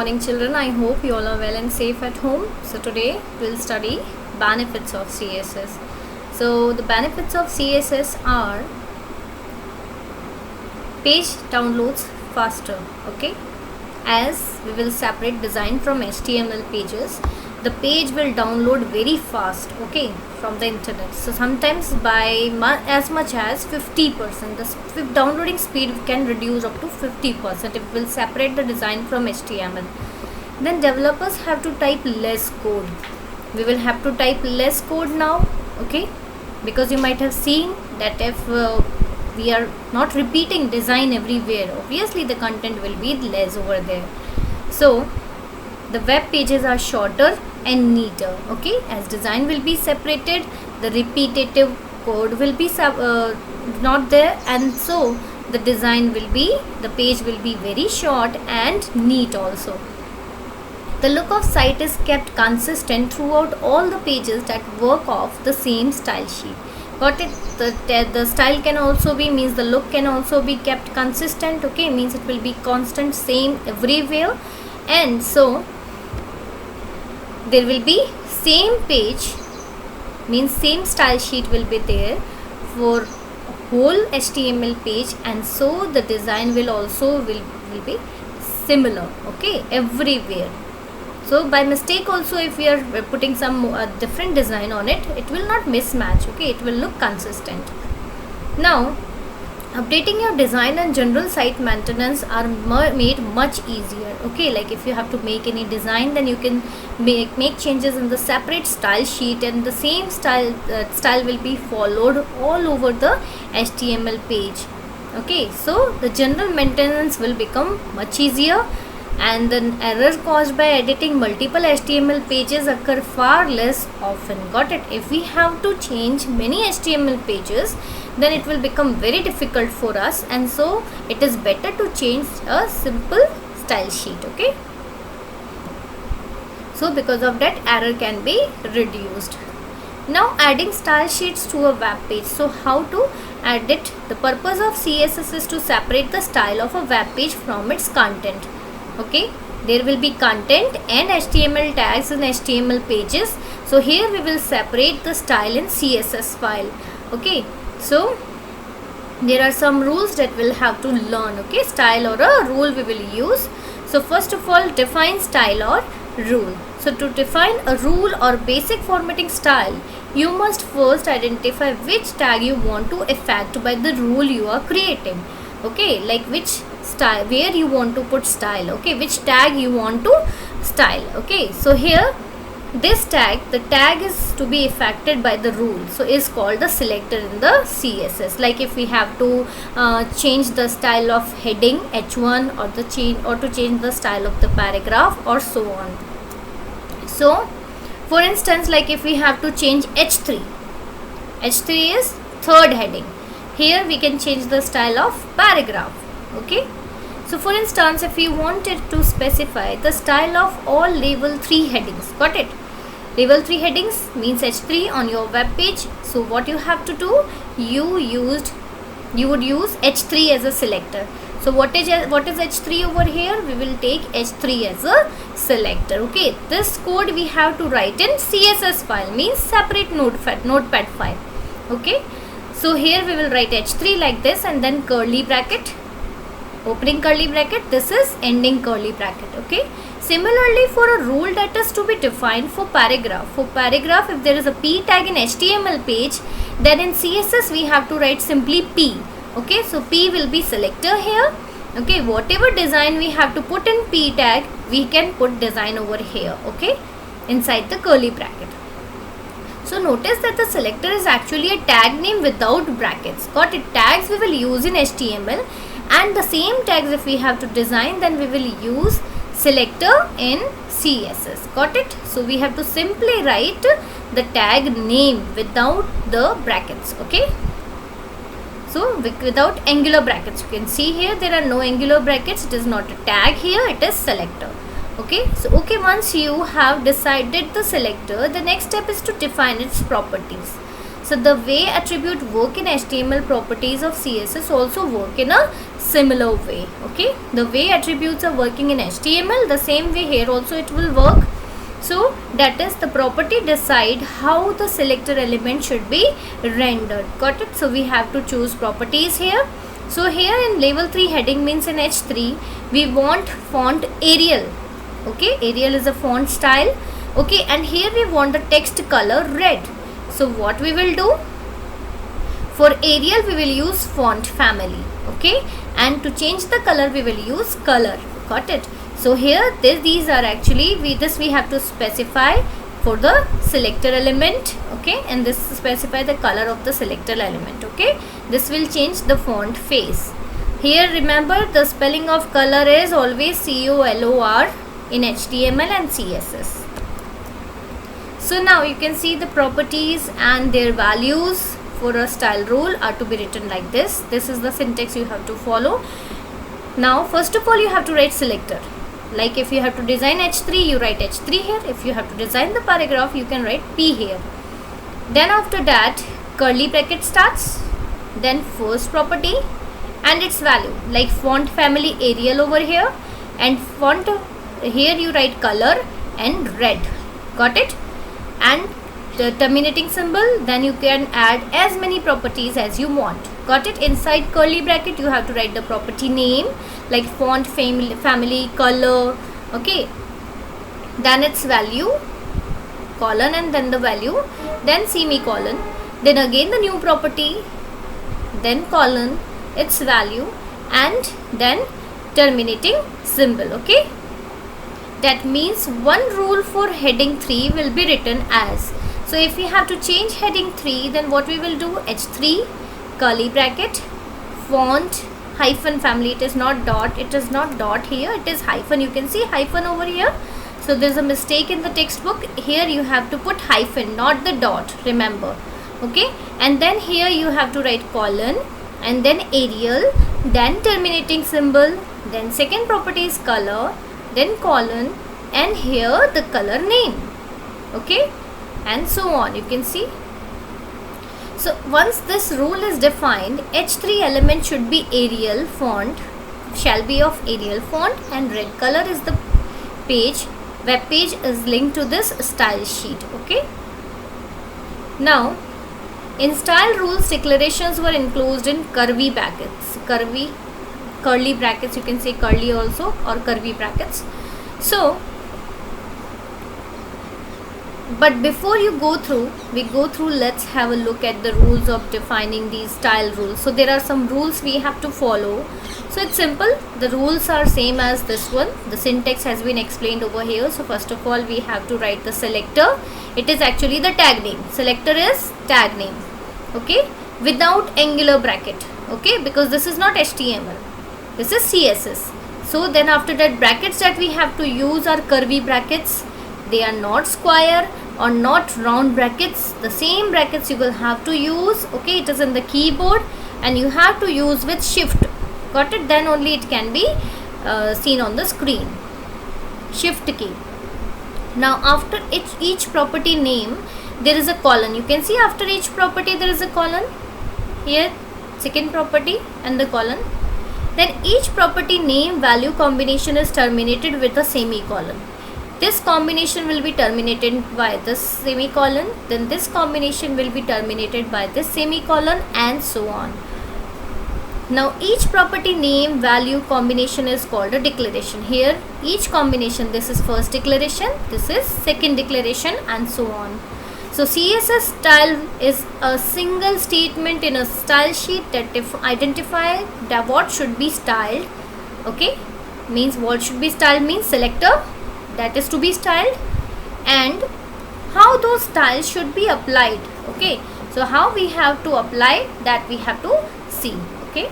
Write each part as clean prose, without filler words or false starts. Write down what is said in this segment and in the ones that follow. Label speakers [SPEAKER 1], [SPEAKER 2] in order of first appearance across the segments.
[SPEAKER 1] morning children. I hope you all are well and safe at home. So today we'll study benefits of CSS. So the benefits of CSS are page downloads faster, okay? As we will separate design from HTML pages, the page will download very fast, okay, from the internet. So sometimes by as much as 50%, the downloading speed can reduce up to 50% if we will separate the design from HTML. Then developers have to type less code. We will have to type less code now, okay, because you might have seen that if we are not repeating design everywhere, obviously the content will be less over there. So the web pages are shorter and neater, okay, as design will be separated, the repetitive code will be not there, and so the page will be very short and neat also. The look of site is kept consistent throughout all the pages that work off the same style sheet. Got it? The style can also be, means the look can also be kept consistent, okay, means it will be constant, same everywhere. And so there will be same page, means same style sheet will be there for whole HTML page, and so the design will also will be similar, okay, everywhere. So by mistake also, if we are putting some different design on it, it will not mismatch, okay, it will look consistent. Now updating your design and general site maintenance are made much easier, okay, like if you have to make any design, then you can make changes in the separate style sheet, and the same style will be followed all over the HTML page, okay. So the general maintenance will become much easier, and the errors caused by editing multiple HTML pages occur far less often. Got it? If we have to change many HTML pages, then it will become very difficult for us, and so it is better to change a simple style sheet, okay. So because of that, error can be reduced. Now adding style sheets to a web page. So how to add it? The purpose of CSS is to separate the style of a web page from its content, okay. There will be content and HTML tags in HTML pages. So here we will separate the style in CSS file, okay. So there are some rules that we'll have to learn, okay, style or a rule we will use. So first of all, define style or rule. So to define a rule or basic formatting style, you must first identify which tag you want to affect by the rule you are creating, okay, like which style, where you want to put style, okay, which tag you want to style, okay. So here this tag, the tag is to be affected by the rule, so is called the selector in the CSS. Like if we have to change the style of heading H1, or to change the style of the paragraph, or so on. So for instance, like if we have to change H3 is third heading, here we can change the style of paragraph, okay. So for instance, if you wanted to specify the style of all level 3 headings, got it, level 3 headings means H3 on your web page. So what you have to do, you would use H3 as a selector. So what is H3 over here? We will take H3 as a selector, okay. This code we have to write in CSS file, means separate notepad file, okay. So here we will write H3 like this, and then curly bracket, opening curly bracket, this is ending curly bracket, okay. Similarly, for a rule that is to be defined for paragraph, if there is a p tag in HTML page, then in CSS we have to write simply p, okay. So p will be selector here, okay. Whatever design we have to put in p tag, we can put design over here, okay, inside the curly bracket. So notice that the selector is actually a tag name without brackets, got it. Tags we will use in HTML, and the same tags if we have to design, then we will use selector in CSS, got it. So we have to simply write the tag name without the brackets, okay. So without angular brackets, you can see here there are no angular brackets, it is not a tag here, it is selector, okay. So okay, once you have decided the selector, the next step is to define its properties. So the way attribute work in HTML, properties of CSS also work in a similar way. Okay, the way attributes are working in HTML, the same way here also it will work. So that is, the property decide how the selector element should be rendered. Got it? So we have to choose properties here. So here in level 3 heading, means in H3 we want font Arial. Okay, Arial is a font style. Okay, and here we want the text color red. So what we will do? For Arial we will use font family. Okay, and to change the color we will use color. Got it? So here these are actually, we have to specify for the selector element. Okay, and this specify the color of the selector element. Okay, this will change the font face. Here remember, the spelling of color is always COLOR in HTML and CSS. So now you can see the properties and their values for a style rule are to be written like this. This is the syntax you have to follow. Now first of all you have to write selector. Like if you have to design H3, you write H3 here. If you have to design the paragraph, you can write P here. Then after that curly bracket starts, then first property and its value, like font family Arial over here, and font here you write color and red. Got it? And the terminating symbol, then you can add as many properties as you want. Got it? Inside curly bracket you have to write the property name, like font family color. Okay, then its value, colon, and then the value, then semicolon, then again the new property, then colon, its value, and then terminating symbol. Okay, that means one rule for heading 3 will be written as, so if we have to change heading 3, then what we will do? H3 curly bracket font hyphen family. It is not dot, it is not dot here, it is hyphen. You can see hyphen over here. So there is a mistake in the textbook. Here you have to put hyphen, not the dot, remember. Okay, and then here you have to write colon, and then Arial, then terminating symbol, then second property is color, then colon, and here the color name. Okay, and so on. You can see. So once this rule is defined, H3 element should be Arial font, shall be of Arial font, and red color is the page, web page is linked to this style sheet. Okay, now in style rules, declarations were enclosed in curly brackets, curly brackets, you can say curly also, or curly brackets. So but before we go through, let's have a look at the rules of defining these style rules. So there are some rules we have to follow. So it's simple, the rules are same as this one. The syntax has been explained over here. So first of all we have to write the selector. It is actually the tag name. Selector is tag name. Okay, without angular bracket. Okay, because this is not HTML, this is CSS. So then after that, brackets that we have to use are curvy brackets. They are not square or not round brackets. The same brackets you will have to use. Okay, it is in the keyboard and you have to use with shift. Got it? Then only it can be seen on the screen. Shift key. Now after each property name there is a colon. You can see after each property there is a colon. Here second property and the colon. Then each property name value combination is terminated with a semicolon. This combination will be terminated by this semicolon, then this combination will be terminated by this semicolon, and so on. Now each property name value combination is called a declaration. Here each combination, this is first declaration, this is second declaration, and so on. So CSS style is a single statement in a style sheet that identify that what should be styled. Okay, means what should be styled means selector that is to be styled, and how those styles should be applied. Okay, so how we have to apply that we have to see. Okay,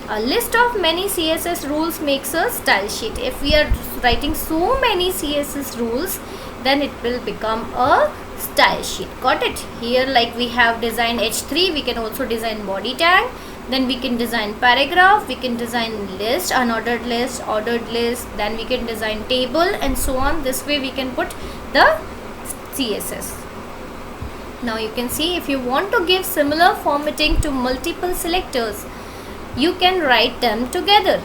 [SPEAKER 1] a list of many CSS rules makes a style sheet. If we are writing so many CSS rules, then it will become a style sheet. Got it? Here like we have designed H3, we can also design body tag, then we can design paragraph, we can design list, unordered list, ordered list, then we can design table, and so on. This way we can put the CSS. Now you can see, if you want to give similar formatting to multiple selectors, you can write them together.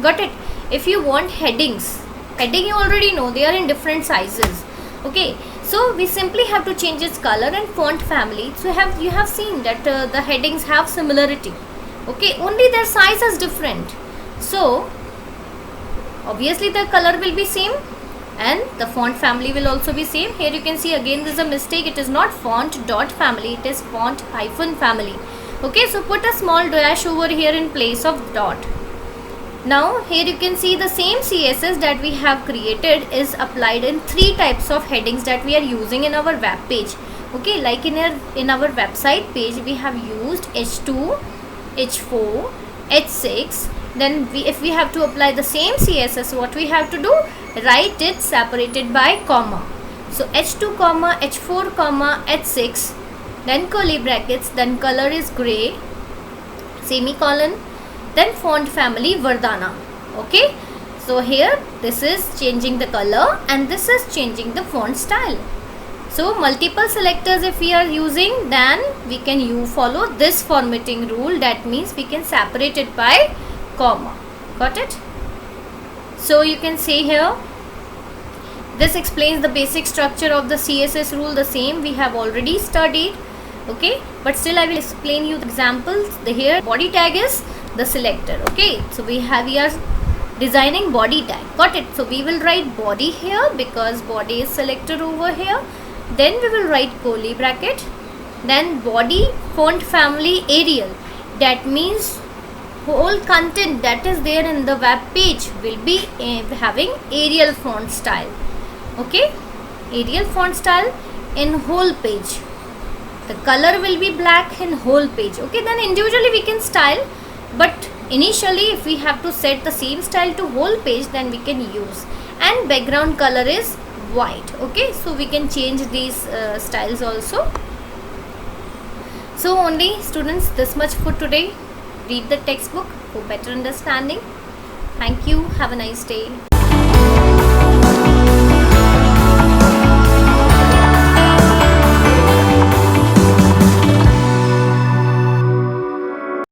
[SPEAKER 1] Got it? If you want headings, heading you already know, they are in different sizes. Okay, so we simply have to change its color and font family. So you have seen that the headings have similarity. Okay, only their size is different. So obviously the color will be same and the font family will also be same. Here you can see again there is a mistake. It is not font dot family, it is font hyphen family. Okay, so put a small dash over here in place of dot. Now here you can see the same CSS that we have created is applied in 3 types of headings that we are using in our web page. Okay, like in our website page we have used H2, H4, H6. Then if we have to apply the same CSS, what we have to do? Write it separated by comma. So H2 comma, H4 comma, H6, then curly brackets, then color is gray, semicolon, then font family Vardhana. Okay, so here this is changing the color and this is changing the font style. So multiple selectors if we are using, then we can follow this formatting rule. That means we can separate it by comma. Got it? So you can see here, this explains the basic structure of the CSS rule. The same we have already studied. Okay, but still I will explain you the examples. Here body tag is the selector. Okay, so we are designing body tag. Got it? So we will write body here because body is selector over here. Then we will write curly bracket, then body font family Arial. That means whole content that is there in the web page will be having Arial font style. Okay, Arial font style in whole page. The color will be black in whole page. Okay, then individually we can style, but initially if we have to set the same style to whole page, then we can use. And background color is white. Okay, so we can change these styles also. So only students, this much for today. Read the textbook for better understanding. Thank you. Have a nice day.